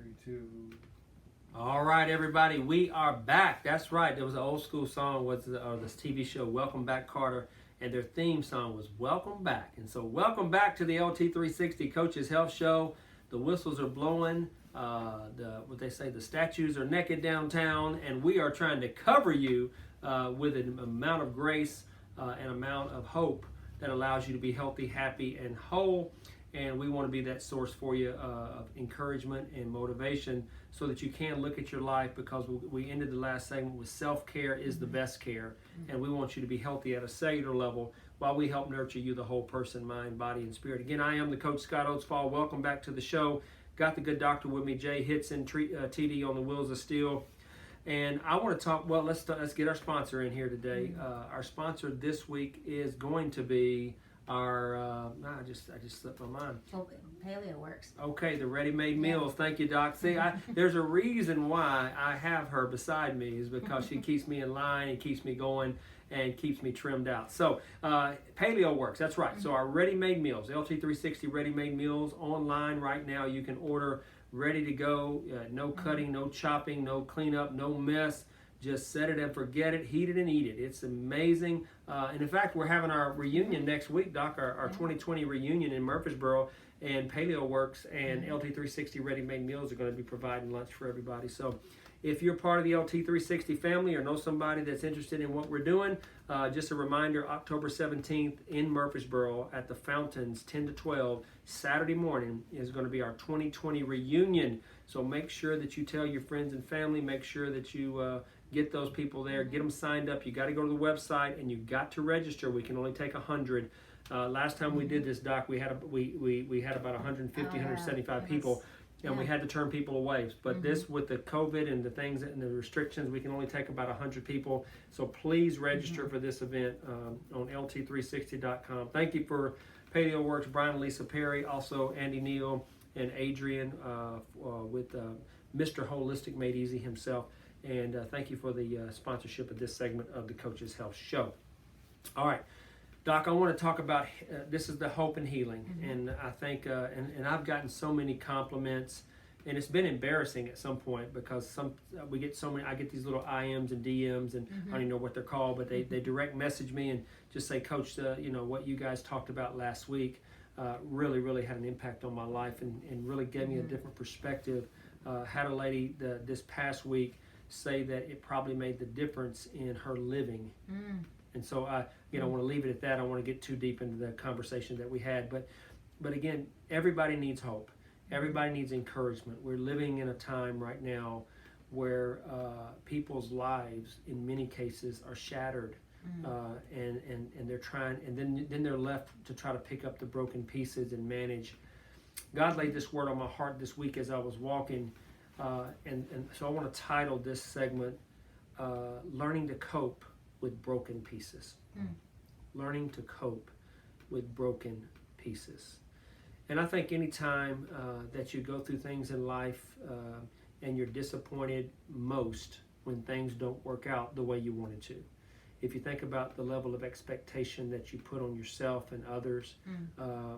3, 2. All right, everybody, we are back. That's right. There was an old school song, was this TV show, Welcome Back, Carter, and their theme song was Welcome Back. And so welcome back to the LT360 Coaches Health Show. The whistles are blowing. What they say, the statues are naked downtown, and we are trying to cover you with an amount of grace and amount of hope that allows you to be healthy, happy, and whole. And we want to be that source for you of encouragement and motivation so that you can look at your life, because we ended the last segment with self-care is the best care. And we want you to be healthy at a cellular level while we help nurture you, the whole person, mind, body, and spirit. Again, I am the Coach Scott Oatsfall. Welcome back to the show. Got the good doctor with me, Jay Hitson, TD on the Wheels of Steel. And I want to talk, well, let's get our sponsor in here today. Our sponsor this week is going to be our, I just slipped my mind. Paleo Works. Okay, the ready-made meals. Thank you, Doc. See, there's a reason why I have her beside me, is because she keeps me in line and keeps me going and keeps me trimmed out. So, Paleo Works, that's right. So our ready-made meals, LT360 ready-made meals online right now. You can order ready to go, no cutting, no chopping, no cleanup, no mess. Just set it and forget it, heat it and eat it. It's amazing. And in fact, we're having our reunion next week, Doc, our 2020 reunion in Murfreesboro, and Paleo Works and LT360 ready-made meals are going to be providing lunch for everybody. So if you're part of the LT360 family or know somebody that's interested in what we're doing, just a reminder, October 17th in Murfreesboro at the Fountains, 10 to 12, Saturday morning is going to be our 2020 reunion. So make sure that you tell your friends and family, make sure that you get those people there, get them signed up. You got to go to the website and you got to register. We can only take 100. Last time we did this, Doc, we had about 150, 175 people, and we had to turn people away. But this, with the COVID and the things and the restrictions, we can only take about 100 people. So please register for this event on LT360.com. Thank you for Paleo Works, Brian and Lisa Perry, also Andy Neal and Adrian with Mr. Holistic Made Easy himself. And thank you for the sponsorship of this segment of the Coach's Health Show. All right, Doc, I want to talk about, this is the hope and healing. And I think, and I've gotten so many compliments, and it's been embarrassing at some point, because we get so many, I get these little IMs and DMs, and I don't even know what they're called, but they direct message me and just say, Coach, what you guys talked about last week really had an impact on my life and really gave me a different perspective. Had a lady this past week say that it probably made the difference in her living. And so I want to leave it at that. I don't want to get too deep into the conversation that we had, but again, everybody needs hope. Everybody needs encouragement. We're living in a time right now where people's lives, in many cases, are shattered, and they're trying, and then they're left to try to pick up the broken pieces and manage. God laid this word on my heart this week as I was walking. And so I want to title this segment, Learning to Cope with Broken Pieces. Learning to cope with broken pieces. And I think anytime that you go through things in life and you're disappointed most when things don't work out the way you wanted to. If you think about the level of expectation that you put on yourself and others,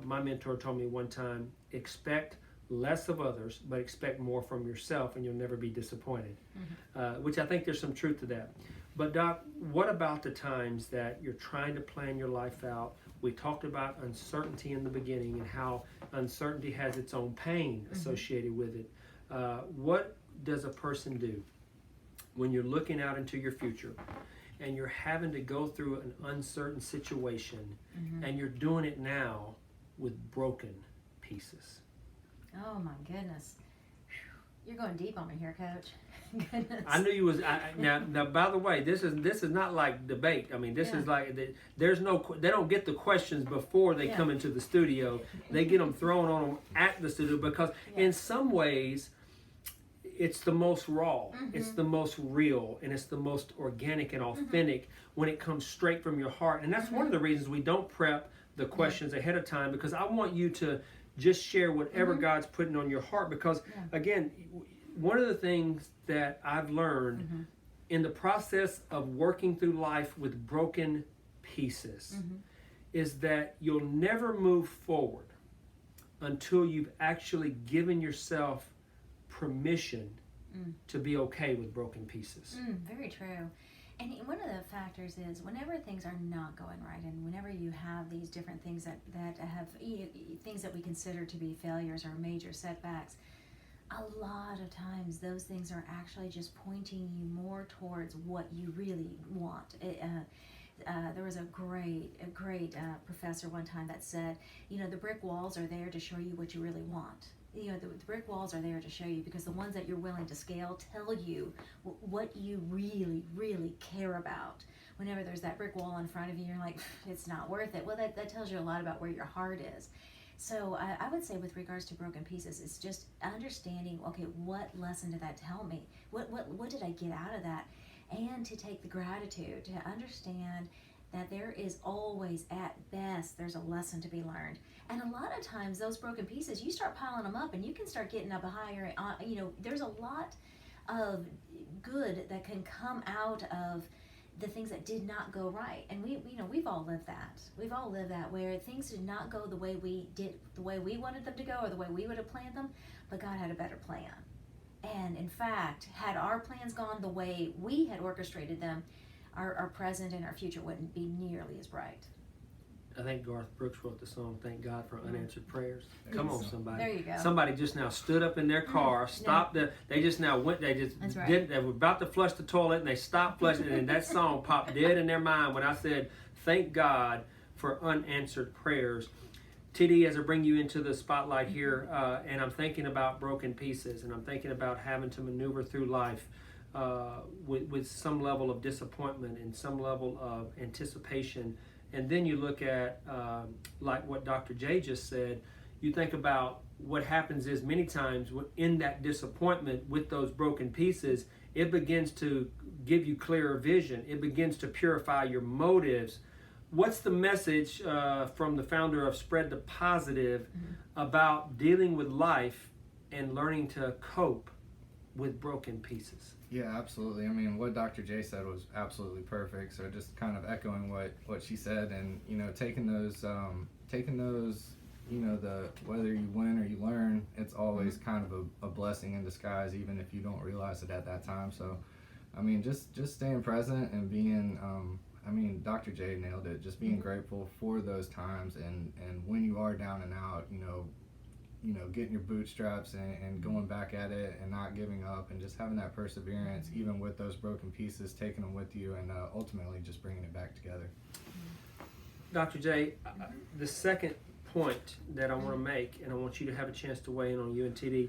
my mentor told me one time, expect less of others, but expect more from yourself, and you'll never be disappointed, which I think there's some truth to that. But Doc, what about the times that you're trying to plan your life out? We talked about uncertainty in the beginning and how uncertainty has its own pain associated with it. What does a person do when you're looking out into your future and you're having to go through an uncertain situation and you're doing it now with broken pieces? Oh my goodness. You're going deep on me here, Coach. Goodness. I knew you was. Now, by the way, this is not like debate. I mean, this is like there's no. They don't get the questions before they come into the studio. They get them thrown on them at the studio, because in some ways, it's the most raw, it's the most real, and it's the most organic and authentic when it comes straight from your heart. And that's one of the reasons we don't prep the questions ahead of time, because I want you to just share whatever God's putting on your heart. Because again, one of the things that I've learned in the process of working through life with broken pieces is that you'll never move forward until you've actually given yourself permission to be okay with broken pieces. Very true. And one of the factors is whenever things are not going right, and whenever you have these different things that have things that we consider to be failures or major setbacks, a lot of times those things are actually just pointing you more towards what you really want. There was a great professor one time that said, the brick walls are there to show you what you really want. The brick walls are there to show you, because the ones that you're willing to scale tell you what you really, really care about. Whenever there's that brick wall in front of you, you're like, it's not worth it. Well, that tells you a lot about where your heart is. So I would say with regards to broken pieces, it's just understanding, okay, what lesson did that tell me? What did I get out of that? And to take the gratitude, to understand that there is always, at best, there's a lesson to be learned. And a lot of times those broken pieces, you start piling them up and you can start getting up higher. There's a lot of good that can come out of the things that did not go right. And we've all lived that. We've all lived that, where things did not go the way we wanted them to go, or the way we would have planned them, but God had a better plan. And in fact, had our plans gone the way we had orchestrated them, our present and our future wouldn't be nearly as bright. I think Garth Brooks wrote the song, Thank God for Unanswered Prayers. Come on, somebody. There you go. Somebody just now stood up in their car, stopped, they just now went, they were about to flush the toilet, and they stopped flushing, and that song popped dead in their mind when I said, thank God for unanswered prayers. TD, as I bring you into the spotlight here, and I'm thinking about broken pieces, and I'm thinking about having to maneuver through life with some level of disappointment and some level of anticipation. And then you look at, like what Dr. J just said, you think about what happens is many times in that disappointment with those broken pieces, it begins to give you clearer vision. It begins to purify your motives. What's the message from the founder of Spread the Positive about dealing with life and learning to cope with broken pieces? Yeah, absolutely. I mean, what Dr. J said was absolutely perfect. So just kind of echoing what she said, and taking those, the whether you win or you learn, it's always kind of a blessing in disguise, even if you don't realize it at that time. So, I mean, just staying present and being, Dr. J nailed it. Just being grateful for those times, and when you are down and out, getting your bootstraps and going back at it and not giving up, and just having that perseverance, even with those broken pieces, taking them with you, and ultimately just bringing it back together. Dr. J, the second point that I want to make, and I want you to have a chance to weigh in on you and TD,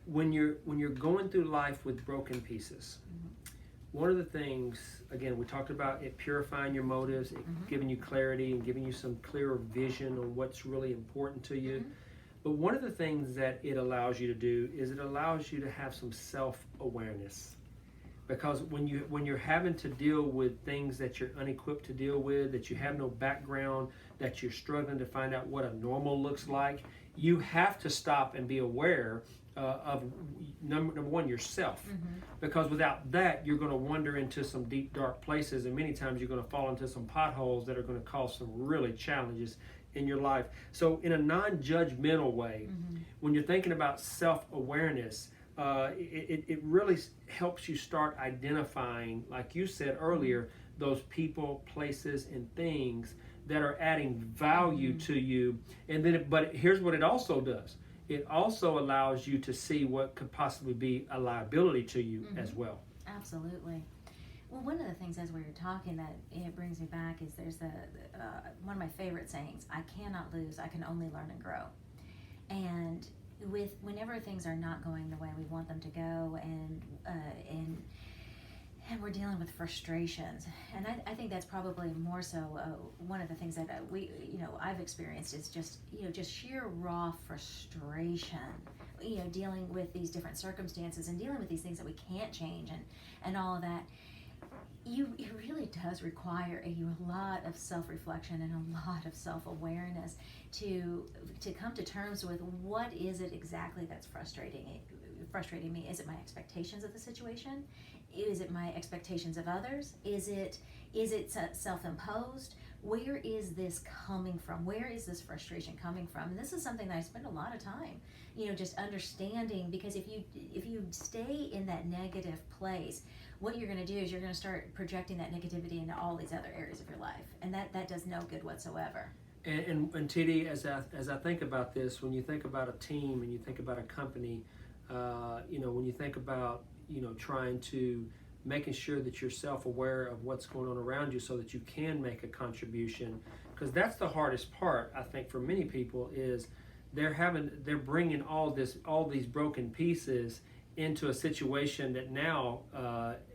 when you're going through life with broken pieces, one of the things, again, we talked about it purifying your motives, it giving you clarity and giving you some clearer vision on what's really important to you. But one of the things that it allows you to do is it allows you to have some self-awareness. Because when you're having to deal with things that you're unequipped to deal with, that you have no background, that you're struggling to find out what a normal looks like, you have to stop and be aware of number one, yourself. Because without that, you're going to wander into some deep, dark places, and many times you're going to fall into some potholes that are going to cause some really challenges in your life. So in a non-judgmental way, when you're thinking about self-awareness, it really helps you start identifying, like you said earlier, those people, places, and things that are adding value to you. And then, but here's what it also does. It also allows you to see what could possibly be a liability to you as well. Absolutely. Well, one of the things as we were talking that it brings me back is there's one of my favorite sayings, I cannot lose, I can only learn and grow. And whenever things are not going the way we want them to go, and we're dealing with frustrations, and I think that's probably more so one of the things that I've experienced is just sheer raw frustration, dealing with these different circumstances and dealing with these things that we can't change and all of that. It really does require a lot of self-reflection and a lot of self-awareness to come to terms with what is it exactly that's frustrating me. Is it my expectations of the situation? Is it my expectations of others? Is it self-imposed? where is this coming from? Where is this frustration coming from? And this is something that I spend a lot of time, just understanding, because if you stay in that negative place, what you're going to do is you're going to start projecting that negativity into all these other areas of your life, and that does no good whatsoever. And TD, as I think about this, when you think about a team and you think about a company, when you think about trying to making sure that you're self-aware of what's going on around you so that you can make a contribution, because that's the hardest part, I think, for many people, is they're bringing all these broken pieces into a situation that now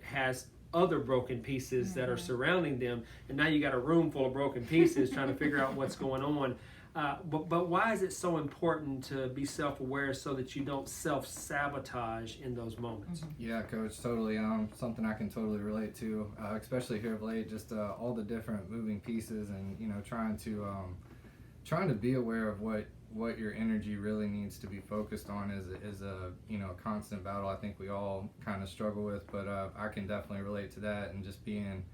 has other broken pieces that are surrounding them, and now you got a room full of broken pieces trying to figure out what's going on. But why is it so important to be self-aware so that you don't self-sabotage in those moments? Yeah, Coach, totally. Something I can totally relate to, especially here of late. Just all the different moving pieces, and trying to be aware of what your energy really needs to be focused on is a constant battle. I think we all kind of struggle with, but I can definitely relate to that, and just being.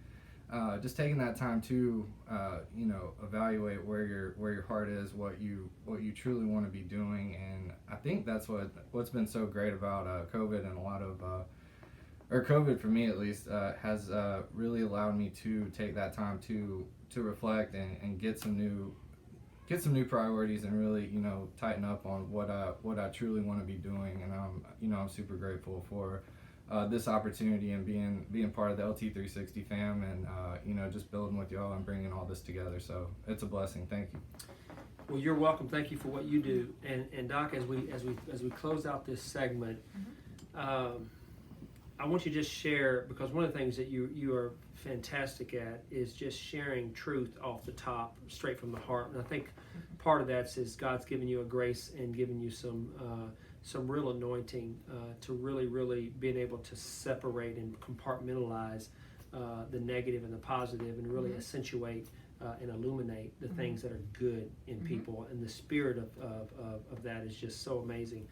Just taking that time to, evaluate where your heart is, what you truly want to be doing, and I think that's what's been so great about COVID, and a lot of, or COVID for me at least, has really allowed me to take that time to reflect and get some new priorities, and really tighten up on what I truly want to be doing, and I'm super grateful for. This opportunity, and being part of the LT360 fam, and just building with y'all and bringing all this together. So it's a blessing. Thank you. Well, you're welcome. Thank you for what you do. And Doc, as we close out this segment, I want you to just share, because one of the things that you are fantastic at is just sharing truth off the top, straight from the heart. And I think part of that is God's given you a grace and given you some real anointing to really being able to separate and compartmentalize the negative and the positive, and really accentuate and illuminate the things that are good in people. And the spirit of that is just so amazing.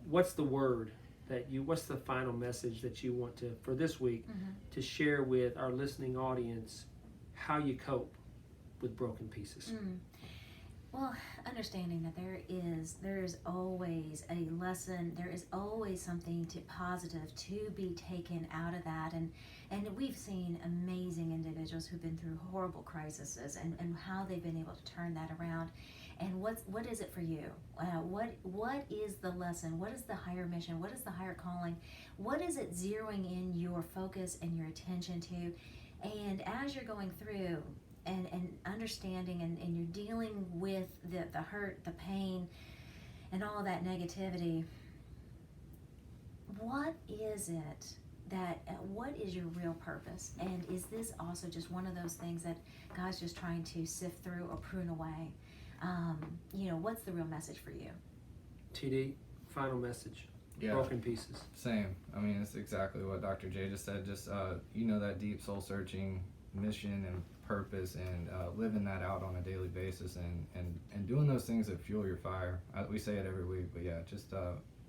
What's the word what's the final message that you want to, for this week, to share with our listening audience, how you cope with broken pieces? Well, understanding that there is always a lesson, there is always something positive to be taken out of that, and we've seen amazing individuals who've been through horrible crises, and how they've been able to turn that around. And what is it for you? What is the lesson? What is the higher mission? What is the higher calling? What is it zeroing in your focus and your attention to? And as you're going through and understanding, and you're dealing with the hurt, the pain, and all of that negativity, what is your real purpose? And is this also just one of those things that God's just trying to sift through or prune away? What's the real message for you? TD, final message. Yeah. Broken pieces. Same. I mean, it's exactly what Dr. J just said. Just that deep soul searching mission and purpose, and living that out on a daily basis, and doing those things that fuel your fire. We say it every week, but yeah, just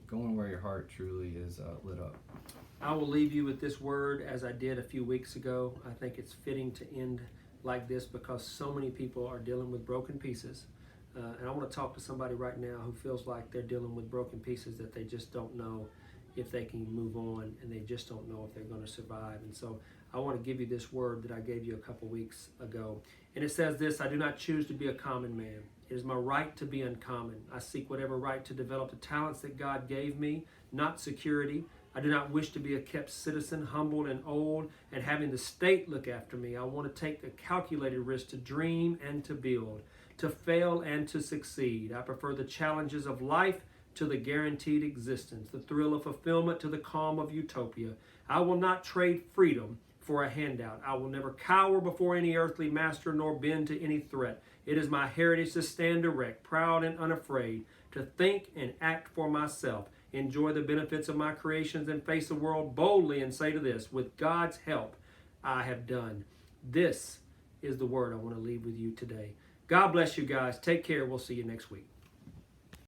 going where your heart truly is lit up. I will leave you with this word, as I did a few weeks ago. I think it's fitting to end like this, because so many people are dealing with broken pieces. And I want to talk to somebody right now who feels like they're dealing with broken pieces, that they just don't know if they can move on, and they just don't know if they're going to survive. And so I want to give you this word that I gave you a couple weeks ago. And it says this: I do not choose to be a common man. It is my right to be uncommon. I seek whatever right to develop the talents that God gave me, not security. I do not wish to be a kept citizen, humbled and old, and having the state look after me. I want to take the calculated risk to dream and to build, to fail and to succeed. I prefer the challenges of life to the guaranteed existence, the thrill of fulfillment to the calm of utopia. I will not trade freedom for a handout. I will never cower before any earthly master, nor bend to any threat. It is my heritage to stand erect, proud and unafraid, to think and act for myself, enjoy the benefits of my creations, and face the world boldly and say to this: with God's help, I have done. This is the word I want to leave with you today. God bless you guys. Take care. We'll see you next week.